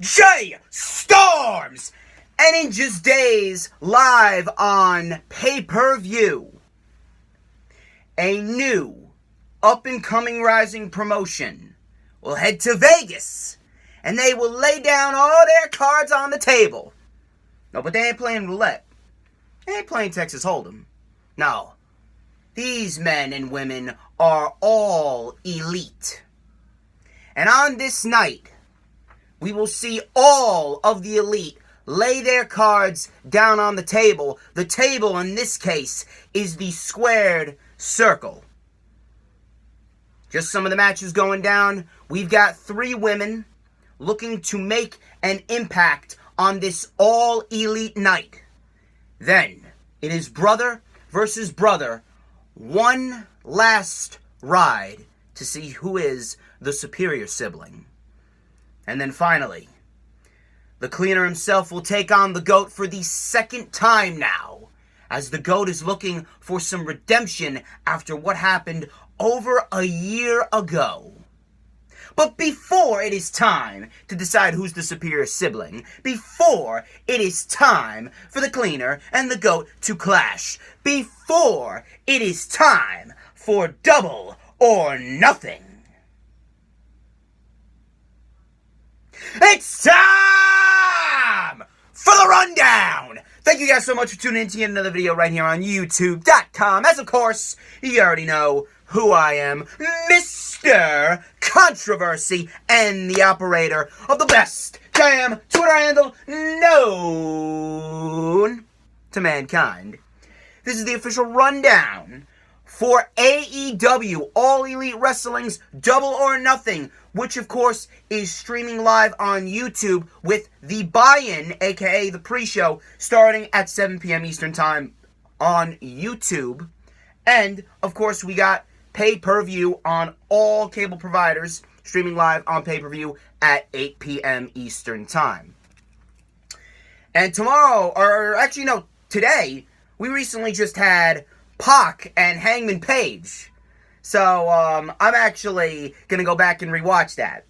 J Storms! And in just days, live on pay-per-view, a new up-and-coming rising promotion will head to Vegas, and they will lay down all their cards on the table. No, but they ain't playing roulette. They ain't playing Texas Hold'em. No. These men and women are all elite. And on this night, we will see all of the elite lay their cards down on the table. The table, in this case, is the squared circle. Just some of the matches going down. We've got 3 women looking to make an impact on this all-elite night. Then, it is brother versus brother. One last ride to see who is the superior sibling. And then finally, the cleaner himself will take on the GOAT for the second time now, as the GOAT is looking for some redemption after what happened over a year ago. But before it is time to decide who's the superior sibling, before it is time for the cleaner and the GOAT to clash, before it is time for Double or Nothing, it's time for the rundown! Thank you guys so much for tuning in to yet another video right here on YouTube.com. As of course, you already know who I am, Mr. Controversy and the operator of the best damn Twitter handle known to mankind. This is the official rundown for AEW, All Elite Wrestling's Double or Nothing, which of course is streaming live on YouTube with the buy-in, aka the pre-show, starting at 7 p.m. Eastern Time on YouTube. And of course we got pay-per-view on all cable providers, streaming live on pay-per-view at 8 p.m. Eastern Time. And tomorrow, or actually no, today, we recently just had Pac and Hangman Page. So, I'm actually going to go back and rewatch that.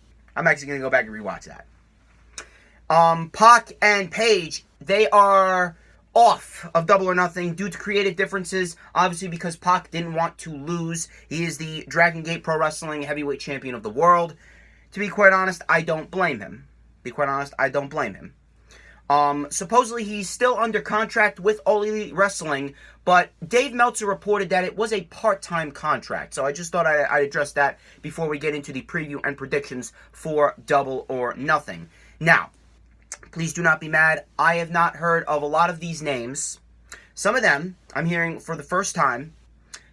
Pac and Page, they are off of Double or Nothing due to creative differences. Obviously, because Pac didn't want to lose. He is the Dragon Gate Pro Wrestling Heavyweight Champion of the world. To be quite honest, I don't blame him. Supposedly, he's still under contract with All Elite Wrestling, but Dave Meltzer reported that it was a part-time contract. So I just thought I'd address that before we get into the preview and predictions for Double or Nothing. Now, please do not be mad. I have not heard of a lot of these names. Some of them I'm hearing for the first time.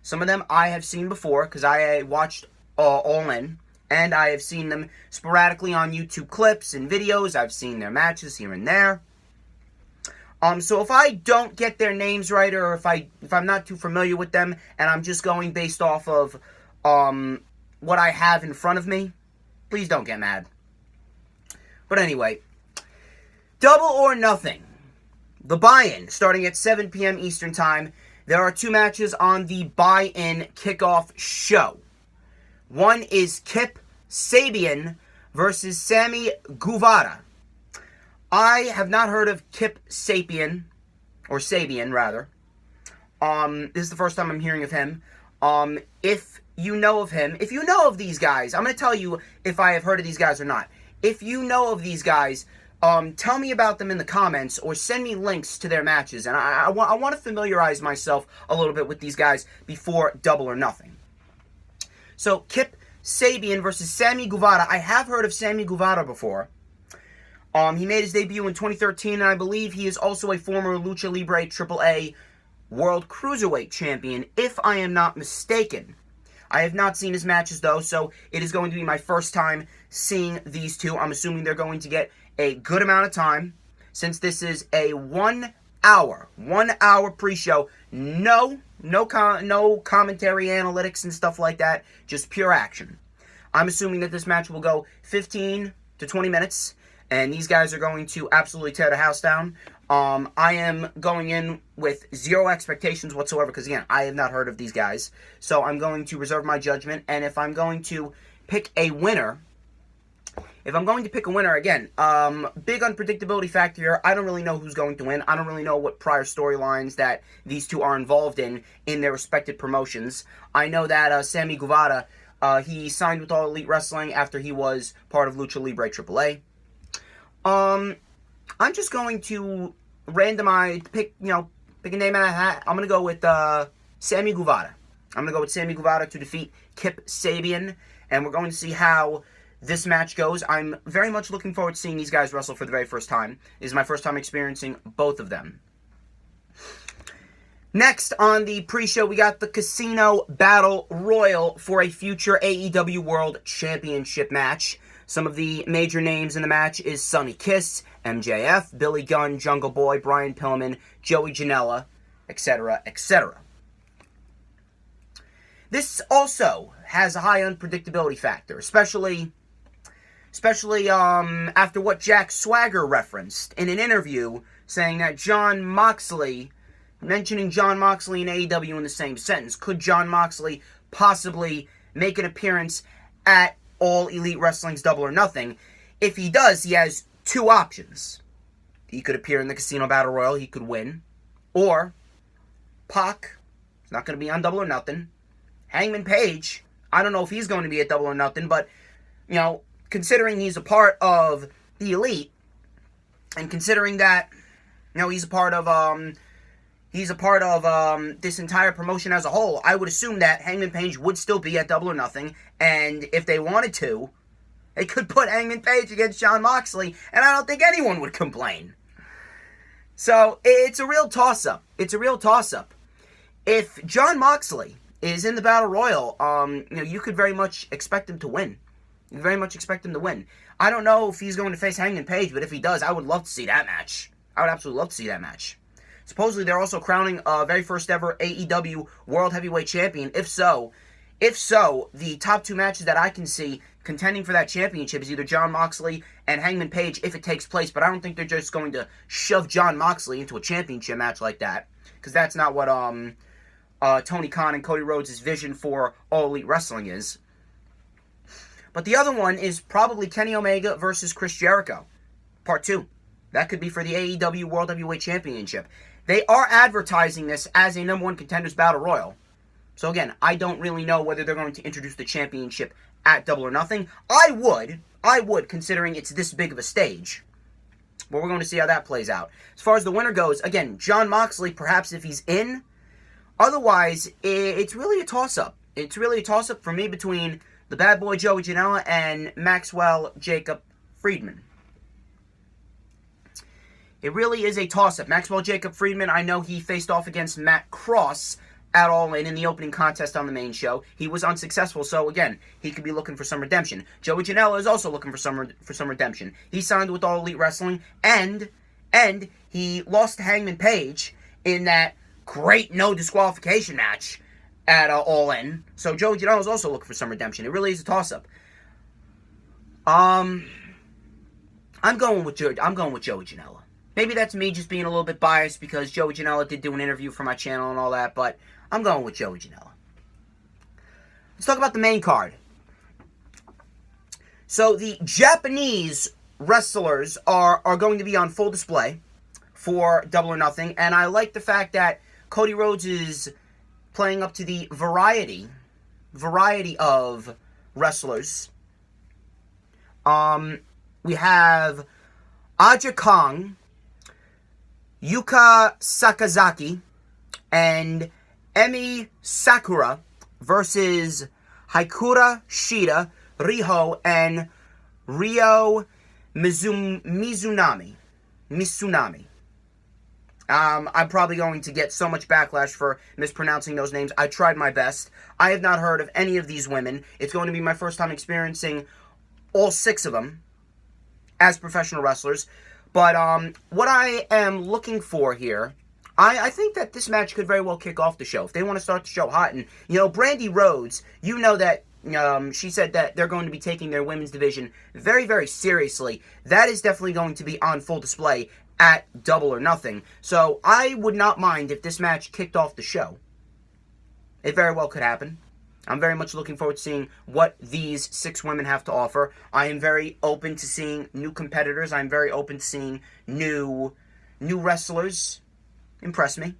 Some of them I have seen before because I watched All In. And I have seen them sporadically on YouTube clips and videos. I've seen their matches here and there. So if I don't get their names right, or if I'm not too familiar with them, and I'm just going based off of what I have in front of me, please don't get mad. But anyway, Double or Nothing. The buy-in, starting at 7 p.m. Eastern Time. There are 2 matches on the buy-in kickoff show. One is Kip Sabian versus Sammy Guevara. I have not heard of Kip Sabian, or Sabian rather. This is the first time I'm hearing of him. If you know of him, if you know of these guys, I'm going to tell you if I have heard of these guys or not. If you know of these guys, tell me about them in the comments or send me links to their matches. And I want to familiarize myself a little bit with these guys before Double or Nothing. So, Kip Sabian versus Sammy Guevara. I have heard of Sammy Guevara before. He made his debut in 2013, and I believe he is also a former Lucha Libre AAA World Cruiserweight Champion, if I am not mistaken. I have not seen his matches, though, so it is going to be my first time seeing these two. I'm assuming they're going to get a good amount of time, since this is a 1 hour pre-show. No commentary, analytics, and stuff like that. Just pure action. I'm assuming that this match will go 15 to 20 minutes, and these guys are going to absolutely tear the house down. I am going in with zero expectations whatsoever, because again, I have not heard of these guys. So I'm going to reserve my judgment, and if I'm going to pick a winner If I'm going to pick a winner, again, big unpredictability factor here. I don't really know who's going to win. I don't really know what prior storylines that these two are involved in their respective promotions. I know that Sammy Guevara, he signed with All Elite Wrestling after he was part of Lucha Libre AAA. I'm just going to randomize, pick a name out of a hat. I'm going to go with Sammy Guevara. I'm going to go with Sammy Guevara to defeat Kip Sabian, and we're going to see how this match goes. I'm very much looking forward to seeing these guys wrestle for the very first time. This is my first time experiencing both of them. Next on the pre-show, we got the Casino Battle Royal for a future AEW World Championship match. Some of the major names in the match is Sonny Kiss, MJF, Billy Gunn, Jungle Boy, Brian Pillman, Joey Janela, etc., etc. This also has a high unpredictability factor, especially after what Jack Swagger referenced in an interview, saying that mentioning Jon Moxley and AEW in the same sentence. Could Jon Moxley possibly make an appearance at All Elite Wrestling's Double or Nothing? If he does, he has two options. He could appear in the Casino Battle Royal, he could win. Or, Pac, is not going to be on Double or Nothing. Hangman Page, I don't know if he's going to be at Double or Nothing, but, considering he's a part of the Elite, and considering that, he's a part of this entire promotion as a whole, I would assume that Hangman Page would still be at Double or Nothing, and if they wanted to, they could put Hangman Page against Jon Moxley, and I don't think anyone would complain. So, it's a real toss-up. If Jon Moxley is in the Battle Royal, you could very much expect him to win. I don't know if he's going to face Hangman Page, but if he does, I would love to see that match. I would absolutely love to see that match. Supposedly, they're also crowning very first ever AEW World Heavyweight Champion. If so, the top two matches that I can see contending for that championship is either Jon Moxley and Hangman Page if it takes place, but I don't think they're just going to shove Jon Moxley into a championship match like that, because that's not what Tony Khan and Cody Rhodes' vision for All Elite Wrestling is. But the other one is probably Kenny Omega versus Chris Jericho. Part 2. That could be for the AEW World Heavyweight Championship. They are advertising this as a number one contenders battle royal. So again, I don't really know whether they're going to introduce the championship at Double or Nothing. I would, considering it's this big of a stage. But we're going to see how that plays out. As far as the winner goes, again, Jon Moxley, perhaps if he's in. Otherwise, it's really a toss-up. It's really a toss-up for me between the bad boy Joey Janela and Maxwell Jacob Friedman. It really is a toss-up. Maxwell Jacob Friedman, I know he faced off against Matt Cross at All In the opening contest on the main show. He was unsuccessful, so again, he could be looking for some redemption. Joey Janela is also looking for some redemption. He signed with All Elite Wrestling, and he lost to Hangman Page in that great no disqualification match at All In. So Joey Janela is also looking for some redemption. It really is a toss-up. I'm going with Joey Janela. Maybe that's me just being a little bit biased because Joey Janela did do an interview for my channel and all that, but I'm going with Joey Janela. Let's talk about the main card. So the Japanese wrestlers are going to be on full display for Double or Nothing, and I like the fact that Cody Rhodes is playing up to the variety of wrestlers. We have Aja Kong, Yuka Sakazaki, and Emi Sakura versus Hikura Shida, Riho, and Ryo Mizunami. I'm probably going to get so much backlash for mispronouncing those names. I tried my best. I have not heard of any of these women. It's going to be my first time experiencing all 6 of them as professional wrestlers. But what I am looking for here, I think that this match could very well kick off the show. If they want to start the show hot. And, Brandy Rhodes, that she said that they're going to be taking their women's division very, very seriously. That is definitely going to be on full display at Double or Nothing. So I would not mind if this match kicked off the show. It very well could happen. I'm very much looking forward to seeing what these 6 women have to offer. I am very open to seeing new competitors. I'm very open to seeing new wrestlers impress me.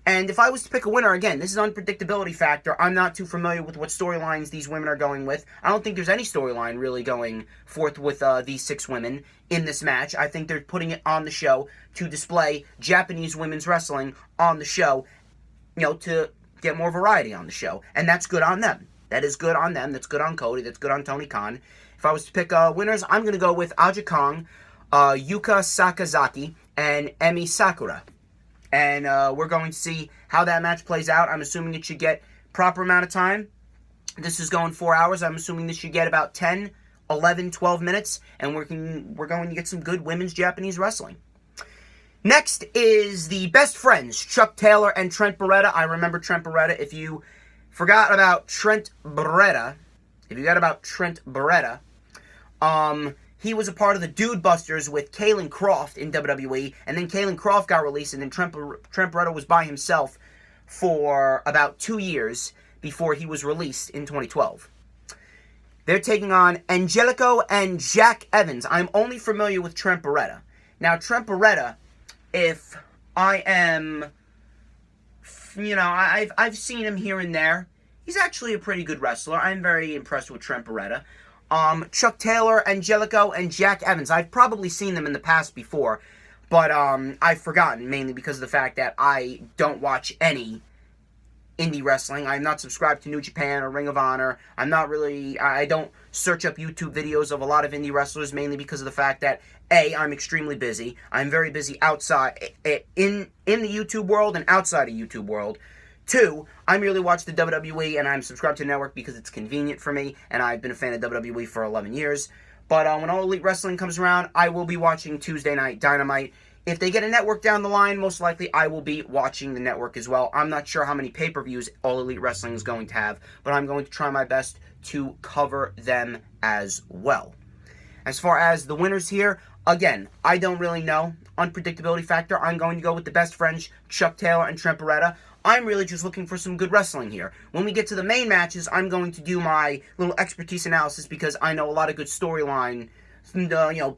And if I was to pick a winner, again, this is unpredictability factor. I'm not too familiar with what storylines these women are going with. I don't think there's any storyline really going forth with these 6 women in this match. I think they're putting it on the show to display Japanese women's wrestling on the show, to get more variety on the show. And that's good on them. That is good on them. That's good on Cody. That's good on Tony Khan. If I was to pick winners, I'm going to go with Aja Kong, Yuka Sakazaki, and Emi Sakura. And we're going to see how that match plays out. I'm assuming it should get proper amount of time. This is going 4 hours. I'm assuming this should get about 10, 11, 12 minutes. And we're going to get some good women's Japanese wrestling. Next is the best friends, Chuck Taylor and Trent Barreta. I remember Trent Barreta. If you forgot about Trent Barreta, he was a part of the Dude Busters with Kalen Croft in WWE, and then Kalen Croft got released, and then Trent Barreta was by himself for about 2 years before he was released in 2012. They're taking on Angelico and Jack Evans. I'm only familiar with Trent Barreta. Now, Trent Barreta, if I am, I've seen him here and there. He's actually a pretty good wrestler. I'm very impressed with Trent Barreta. Chuck Taylor, Angelico, and Jack Evans. I've probably seen them in the past before, but I've forgotten, mainly because of the fact that I don't watch any indie wrestling. I'm not subscribed to New Japan or Ring of Honor. I don't search up YouTube videos of a lot of indie wrestlers, mainly because of the fact that, A, I'm extremely busy. I'm very busy outside, in the YouTube world and outside of YouTube world. 2, I merely watch the WWE, and I'm subscribed to the network because it's convenient for me, and I've been a fan of WWE for 11 years. But when All Elite Wrestling comes around, I will be watching Tuesday Night Dynamite. If they get a network down the line, most likely I will be watching the network as well. I'm not sure how many pay-per-views All Elite Wrestling is going to have, but I'm going to try my best to cover them as well. As far as the winners here, again, I don't really know. Unpredictability factor, I'm going to go with the best friends, Chuck Taylor and Trent Barreta. I'm really just looking for some good wrestling here. When we get to the main matches, I'm going to do my little expertise analysis because I know a lot of good storyline,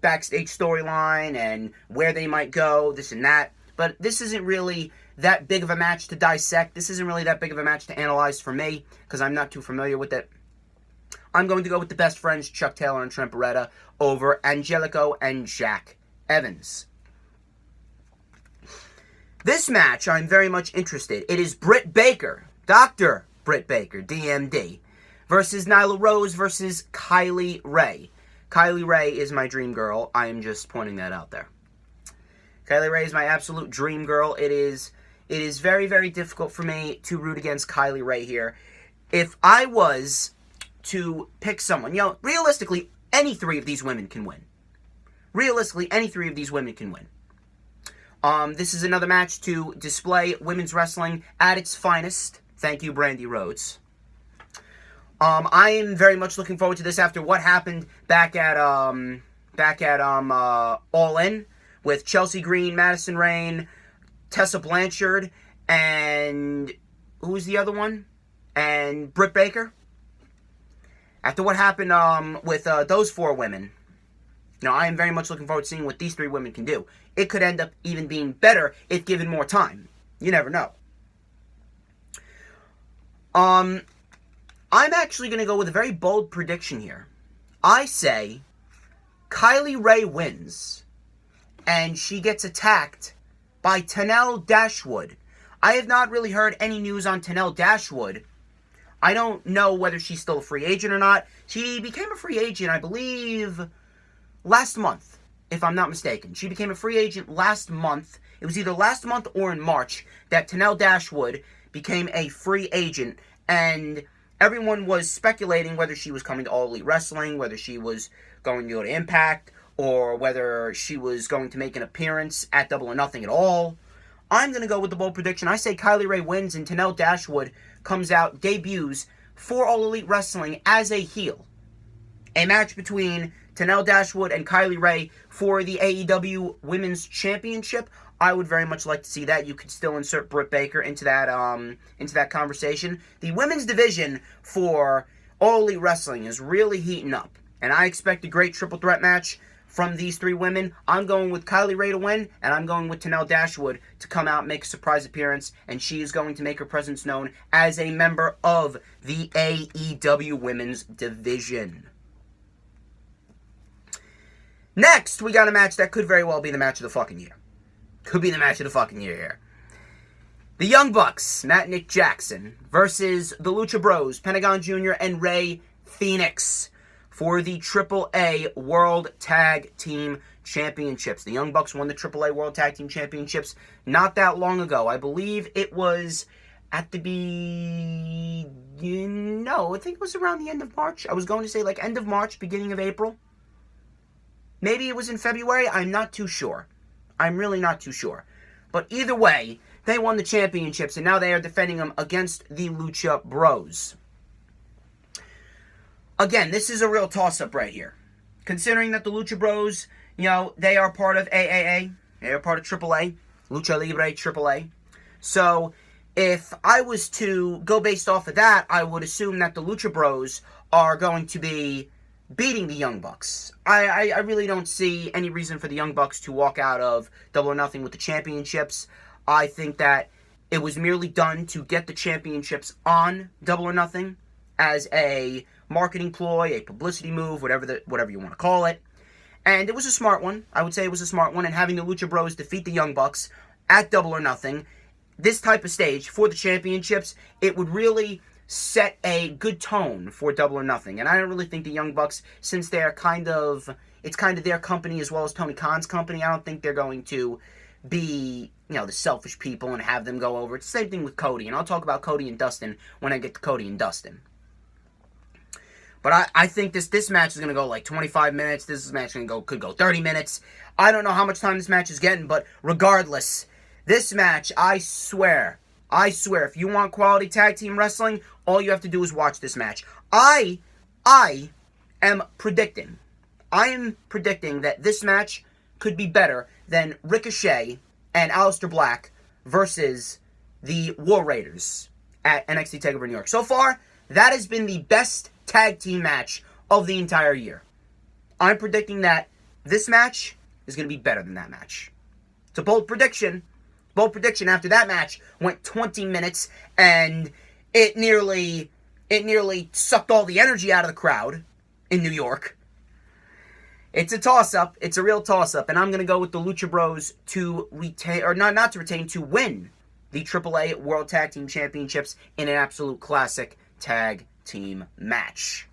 backstage storyline and where they might go, this and that. But this isn't really that big of a match to dissect. This isn't really that big of a match to analyze for me because I'm not too familiar with it. I'm going to go with the best friends, Chuck Taylor and Trent Barreta, over Angelico and Jack Evans. This match, I'm very much interested. It is Britt Baker, Dr. Britt Baker, DMD, versus Nyla Rose versus Kylie Ray. Kylie Ray is my dream girl. I am just pointing that out there. Kylie Ray is my absolute dream girl. It is very, very difficult for me to root against Kylie Ray here. If I was to pick someone, realistically, any 3 of these women can win. Realistically, any 3 of these women can win. This is another match to display women's wrestling at its finest. Thank you, Brandy Rhodes. I am very much looking forward to this after what happened back at All In with Chelsea Green, Madison Rayne, Tessa Blanchard, and who was the other one? And Britt Baker. After what happened with those 4 women, I am very much looking forward to seeing what these 3 women can do. It could end up even being better if given more time. You never know. I'm actually going to go with a very bold prediction here. I say Kylie Ray wins, and she gets attacked by Tenelle Dashwood. I have not really heard any news on Tenelle Dashwood. I don't know whether she's still a free agent or not. She became a free agent, I believe, last month, if I'm not mistaken. She became a free agent last month. It was either last month or in March that Tenelle Dashwood became a free agent, and everyone was speculating whether she was coming to All Elite Wrestling, whether she was going to go to Impact, or whether she was going to make an appearance at Double or Nothing at all. I'm going to go with the bold prediction. I say Kylie Ray wins and Tenelle Dashwood comes out, debuts for All Elite Wrestling as a heel. A match between Tenelle Dashwood and Kylie Ray for the AEW Women's Championship. I would very much like to see that. You could still insert Britt Baker into that conversation. The women's division for All Elite Wrestling is really heating up, and I expect a great triple threat match from these three women. I'm going with Kylie Ray to win, and I'm going with Tenelle Dashwood to come out and make a surprise appearance, and she is going to make her presence known as a member of the AEW women's division. Next, we got a match that could very well be the match of the fucking year. Could be the match of the fucking year here. The Young Bucks, Matt and Nick Jackson, versus the Lucha Bros, Pentagon Jr. and Rey Fenix, for the AAA World Tag Team Championships. The Young Bucks won the AAA World Tag Team Championships not that long ago. I believe it was at the I think it was around the end of March. I was going to say like end of March, beginning of April. Maybe it was in February. I'm not too sure. I'm really not too sure. But either way, they won the championships, and now they are defending them against the Lucha Bros. Again, this is a real toss-up right here. Considering that the Lucha Bros, they are part of AAA. They are part of AAA. Lucha Libre AAA. So, if I was to go based off of that, I would assume that the Lucha Bros are going to be beating the Young Bucks. I really don't see any reason for the Young Bucks to walk out of Double or Nothing with the championships. I think that it was merely done to get the championships on Double or Nothing as a marketing ploy, a publicity move, whatever you want to call it. And it was a smart one. I would say it was a smart one. And having the Lucha Bros defeat the Young Bucks at Double or Nothing, this type of stage for the championships, it would really set a good tone for Double or Nothing. And I don't really think the Young Bucks, since they're it's kind of their company as well as Tony Khan's company, I don't think they're going to be, the selfish people and have them go over. It's the same thing with Cody, and I'll talk about Cody and Dustin when I get to Cody and Dustin. But I think this match is going to go like 25 minutes. This match could go 30 minutes. I don't know how much time this match is getting, but regardless, this match, I swear, if you want quality tag team wrestling, all you have to do is watch this match. I am predicting that this match could be better than Ricochet and Aleister Black versus the War Raiders at NXT TakeOver New York. So far, that has been the best tag team match of the entire year. I'm predicting that this match is going to be better than that match. It's a bold prediction. Bold prediction after that match went 20 minutes and it nearly sucked all the energy out of the crowd in New York. It's a toss-up. It's a real toss-up. And I'm going to go with the Lucha Bros to retain, or not to retain, to win the AAA World Tag Team Championships in an absolute classic tag team match.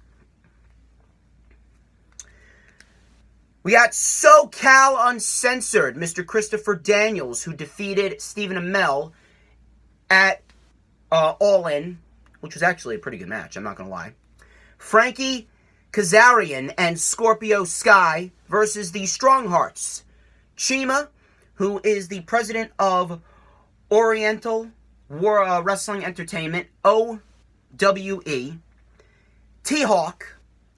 We got SoCal Uncensored, Mr. Christopher Daniels, who defeated Stephen Amell at All In, which was actually a pretty good match, I'm not going to lie. Frankie Kazarian and Scorpio Sky versus the Stronghearts. Chima, who is the president of Oriental Wrestling Entertainment, OWE, T-Hawk,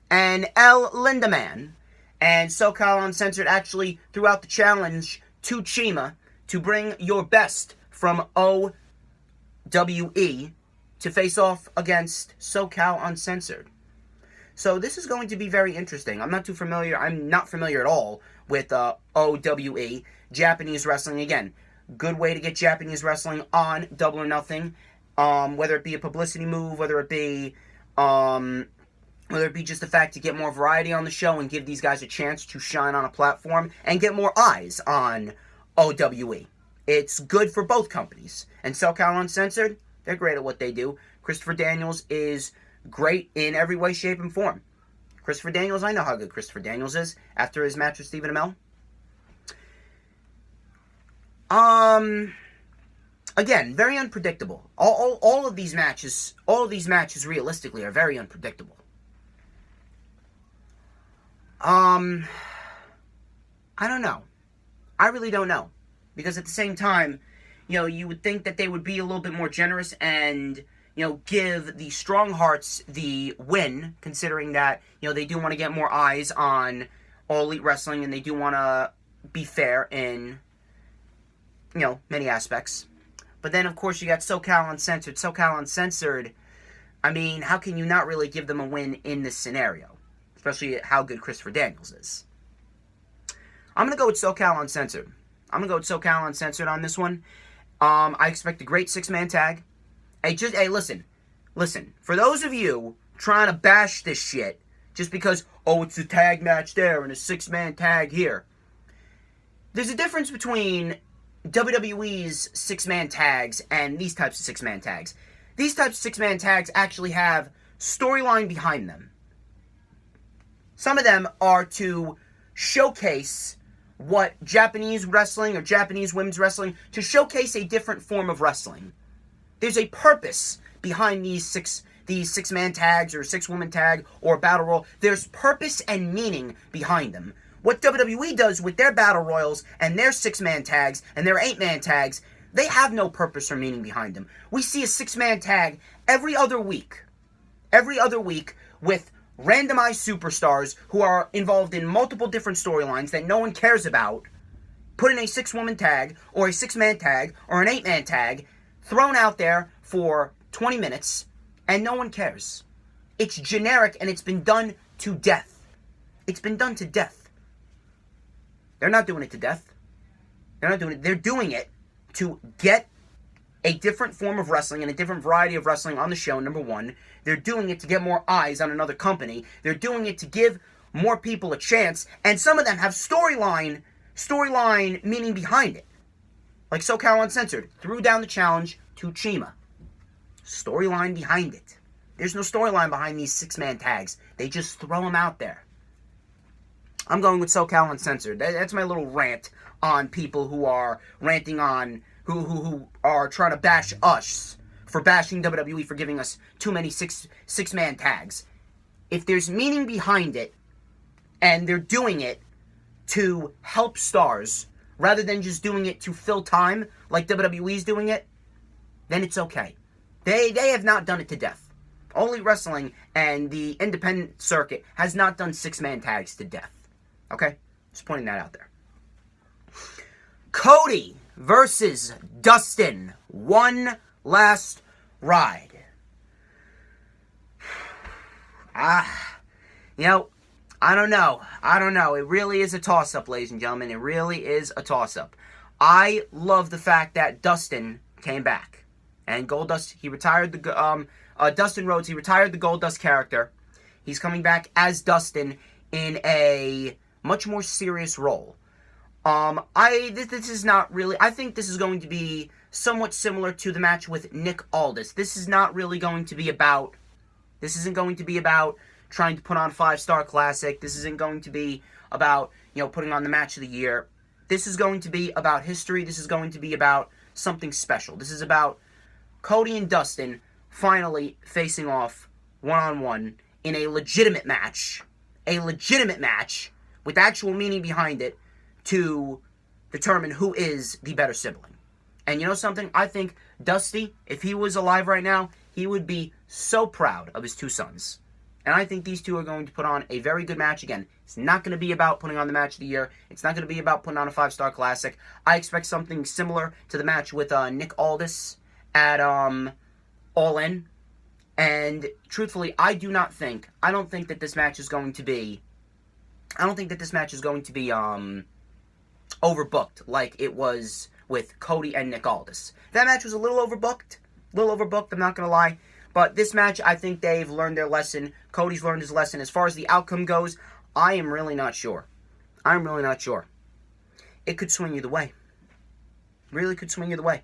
and El Lindaman. And SoCal Uncensored actually threw out the challenge to Chima to bring your best from OWE to face off against SoCal Uncensored. So this is going to be very interesting. I'm not familiar at all with OWE, Japanese wrestling. Again, good way to get Japanese wrestling on Double or Nothing. Whether it be a publicity move, whether it be just the fact to get more variety on the show and give these guys a chance to shine on a platform and get more eyes on OWE. It's good for both companies. And SoCal Uncensored, they're great at what they do. Christopher Daniels is great in every way, shape, and form. Christopher Daniels, I know how good Christopher Daniels is after his match with Stephen Amell. Again, very unpredictable. All of these matches realistically are very unpredictable. I don't know. I really don't know. Because at the same time, you would think that they would be a little bit more generous and, give the Stronghearts the win, considering that, they do want to get more eyes on All Elite Wrestling and they do want to be fair in many aspects. But then, of course, you got SoCal Uncensored. SoCal Uncensored, I mean, how can you not really give them a win in this scenario? Especially how good Christopher Daniels is. I'm going to go with SoCal Uncensored. I'm going to go with SoCal Uncensored on this one. I expect a great six-man tag. Hey, listen. For those of you trying to bash this shit, just because, it's a tag match there and a six-man tag here. There's a difference between WWE's six-man tags and these types of six-man tags. These types of six-man tags actually have storyline behind them. Some of them are to showcase what Japanese wrestling or Japanese women's wrestling, to showcase a different form of wrestling. There's a purpose behind these six-man tags or six-woman tag or battle royal. There's purpose and meaning behind them. What WWE does with their battle royals and their six-man tags and their eight-man tags, they have no purpose or meaning behind them. We see a six-man tag every other week with randomized superstars who are involved in multiple different storylines that no one cares about, put in a six-woman tag or a six-man tag or an eight-man tag, thrown out there for 20 minutes, and no one cares. It's generic, and it's been done to death. It's been done to death. They're not doing it to death. They're doing it to get a different form of wrestling and a different variety of wrestling on the show, number one. They're doing it to get more eyes on another company. They're doing it to give more people a chance, and some of them have storyline meaning behind it. Like SoCal Uncensored threw down the challenge to Chima. Storyline behind it. There's no storyline behind these six-man tags. They just throw them out there. I'm going with SoCal Uncensored. That's my little rant on people who are ranting on, who are trying to bash us for bashing WWE for giving us too many six-man tags. If there's meaning behind it, and they're doing it to help stars, rather than just doing it to fill time, like WWE's doing it, then it's okay. They have not done it to death. Only Wrestling and the independent circuit has not done six-man tags to death. Okay? Just pointing that out there. Cody versus Dustin. One last ride. I don't know. It really is a toss-up, ladies and gentlemen. It really is a toss-up. I love the fact that Dustin came back. And Goldust, he retired Dustin Rhodes, he retired the Goldust character. He's coming back as Dustin in a much more serious role. This is not really, I think this is going to be somewhat similar to the match with Nick Aldis. This isn't going to be about trying to put on 5-star classic. This isn't going to be about, putting on the match of the year. This is going to be about history. This is going to be about something special. This is about Cody and Dustin finally facing off one-on-one in a legitimate match with actual meaning behind it to determine who is the better sibling. And you know something? I think Dusty, if he was alive right now, he would be so proud of his two sons. And I think these two are going to put on a very good match again. It's not going to be about putting on the match of the year. It's not going to be about putting on a 5-star classic. I expect something similar to the match with Nick Aldis at All In. And truthfully, I don't think that this match is going to be overbooked like it was with Cody and Nick Aldis. That match was a little overbooked, I'm not going to lie. But this match, I think they've learned their lesson. Cody's learned his lesson. As far as the outcome goes, I am really not sure. It could swing either way. Really could swing either way.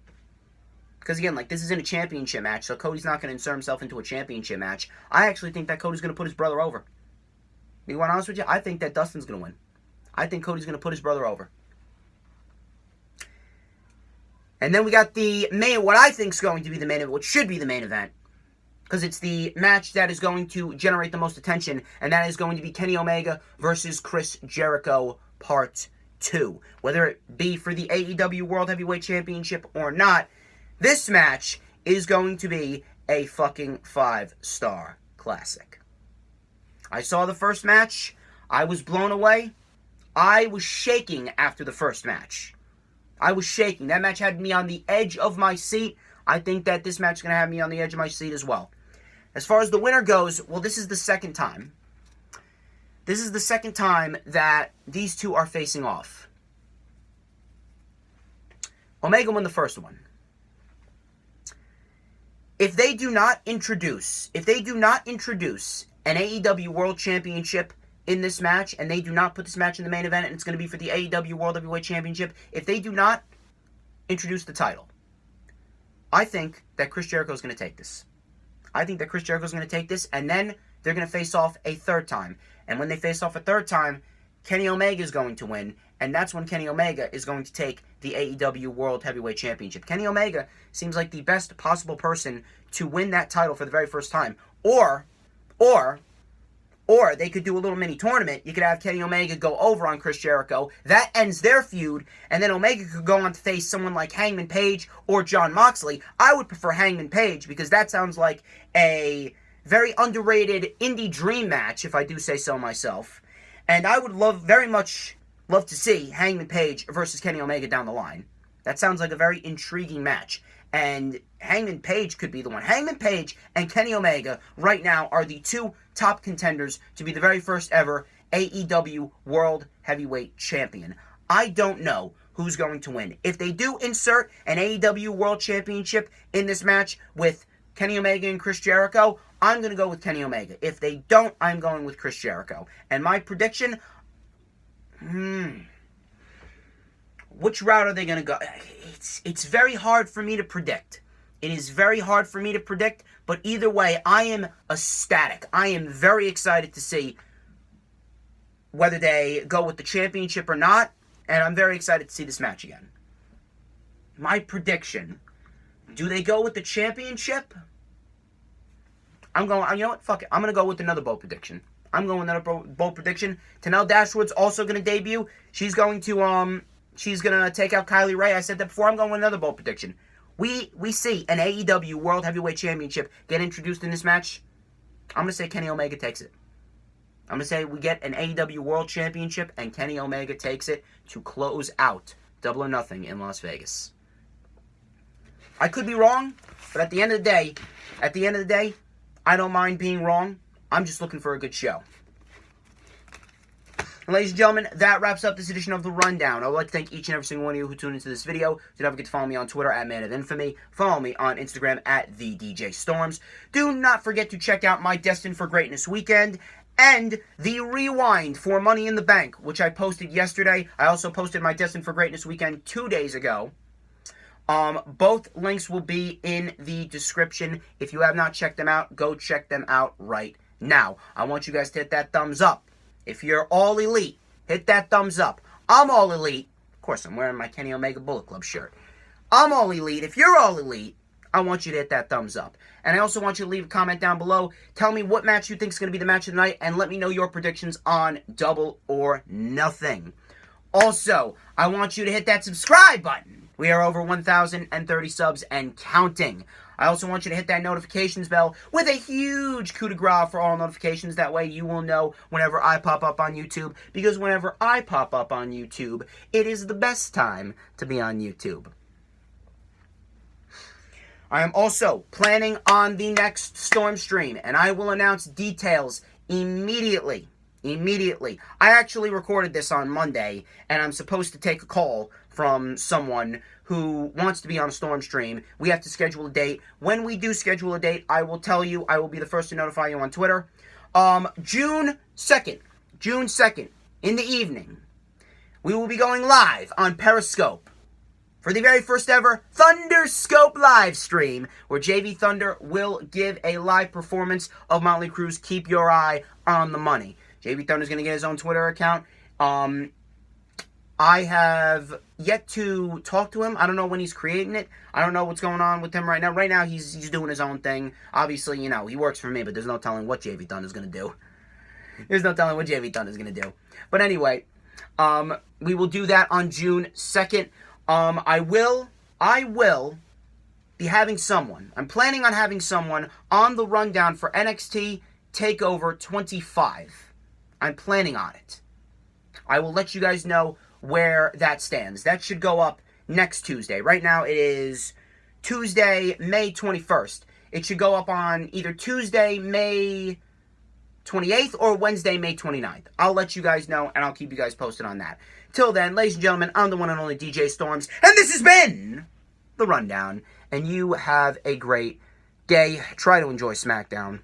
Because again, this isn't a championship match, so Cody's not going to insert himself into a championship match. I actually think that Cody's going to put his brother over. Be quite honest with you, I think that Dustin's going to win. I think Cody's going to put his brother over. And then we got what I think is going to be the main event, what should be the main event. Because it's the match that is going to generate the most attention, and that is going to be Kenny Omega versus Chris Jericho Part 2. Whether it be for the AEW World Heavyweight Championship or not, this match is going to be a fucking 5-star classic. I saw the first match. I was blown away. I was shaking after the first match. I was shaking. That match had me on the edge of my seat. I think that this match is going to have me on the edge of my seat as well. As far as the winner goes, well, this is the second time. This is the second time that these two are facing off. Omega won the first one. If they do not introduce an AEW World Championship in this match, and they do not put this match in the main event, and it's going to be for the AEW World Heavyweight Championship, if they do not introduce the title, I think that Chris Jericho is going to take this. I think that Chris Jericho is going to take this, and then they're going to face off a third time. And when they face off a third time, Kenny Omega is going to win, and that's when Kenny Omega is going to take the AEW World Heavyweight Championship. Kenny Omega seems like the best possible person to win that title for the very first time. Or they could do a little mini tournament. You could have Kenny Omega go over on Chris Jericho. That ends their feud, and then Omega could go on to face someone like Hangman Page or Jon Moxley. I would prefer Hangman Page because that sounds like a very underrated indie dream match, if I do say so myself. And I would very much love to see Hangman Page versus Kenny Omega down the line. That sounds like a very intriguing match. And Hangman Page could be the one. Hangman Page and Kenny Omega right now are the two top contenders to be the very first ever AEW World Heavyweight Champion. I don't know who's going to win. If they do insert an AEW World Championship in this match with Kenny Omega and Chris Jericho, I'm going to go with Kenny Omega. If they don't, I'm going with Chris Jericho. And my prediction, which route are they going to go? It's very hard for me to predict. It is very hard for me to predict, but either way, I am ecstatic. I am very excited to see whether they go with the championship or not, and I'm very excited to see this match again. My prediction, do they go with the championship? You know what? Fuck it. I'm going to go with another bold prediction. I'm going with another bold prediction. Tenelle Dashwood's also going to debut. She's going to take out Kylie Ray. I said that before. I'm going with another bold prediction. We see an AEW World Heavyweight Championship get introduced in this match. I'm going to say Kenny Omega takes it. I'm going to say we get an AEW World Championship and Kenny Omega takes it to close out Double or Nothing in Las Vegas. I could be wrong, but at the end of the day, I don't mind being wrong. I'm just looking for a good show. And ladies and gentlemen, that wraps up this edition of The Rundown. I would like to thank each and every single one of you who tuned into this video. Do not forget to follow me on Twitter at Man of Infamy. Follow me on Instagram at The DJ Storms. Do not forget to check out my Destined for Greatness weekend and the Rewind for Money in the Bank, which I posted yesterday. I also posted my Destined for Greatness weekend 2 days ago. Both links will be in the description. If you have not checked them out, go check them out right now. I want you guys to hit that thumbs up. If you're all elite, hit that thumbs up. I'm all elite. Of course, I'm wearing my Kenny Omega Bullet Club shirt. I'm all elite. If you're all elite, I want you to hit that thumbs up. And I also want you to leave a comment down below. Tell me what match you think is going to be the match of the night, and let me know your predictions on Double or Nothing. Also, I want you to hit that subscribe button. We are over 1,030 subs and counting. I also want you to hit that notifications bell with a huge coup de grace for all notifications. That way you will know whenever I pop up on YouTube. Because whenever I pop up on YouTube, it is the best time to be on YouTube. I am also planning on the next Storm stream, and I will announce details immediately. I actually recorded this on Monday, and I'm supposed to take a call from someone who wants to be on a Storm stream. We have to schedule a date. When we do schedule a date, I will tell you. I will be the first to notify you on Twitter. June 2nd, in the evening, we will be going live on Periscope for the very first ever Thunderscope live stream, where JV Thunder will give a live performance of Motley Crue's Keep Your Eye on the Money. JV Thunder is going to get his own Twitter account. I have yet to talk to him. I don't know when he's creating it. I don't know what's going on with him right now. Right now, he's doing his own thing. Obviously, you know, he works for me, but there's no telling what JV Thunder is going to do. But anyway, we will do that on June 2nd. I will be having someone. I'm planning on having someone on the rundown for NXT TakeOver 25. I'm planning on it. I will let you guys know where that stands. That should go up next Tuesday. Right now it is Tuesday, May 21st. It should go up on either Tuesday, May 28th or Wednesday, May 29th. I'll let you guys know, and I'll keep you guys posted on that. Till then, ladies and gentlemen, I'm the one and only DJ Storms, and this has been The Rundown. And you have a great day. Try to enjoy SmackDown.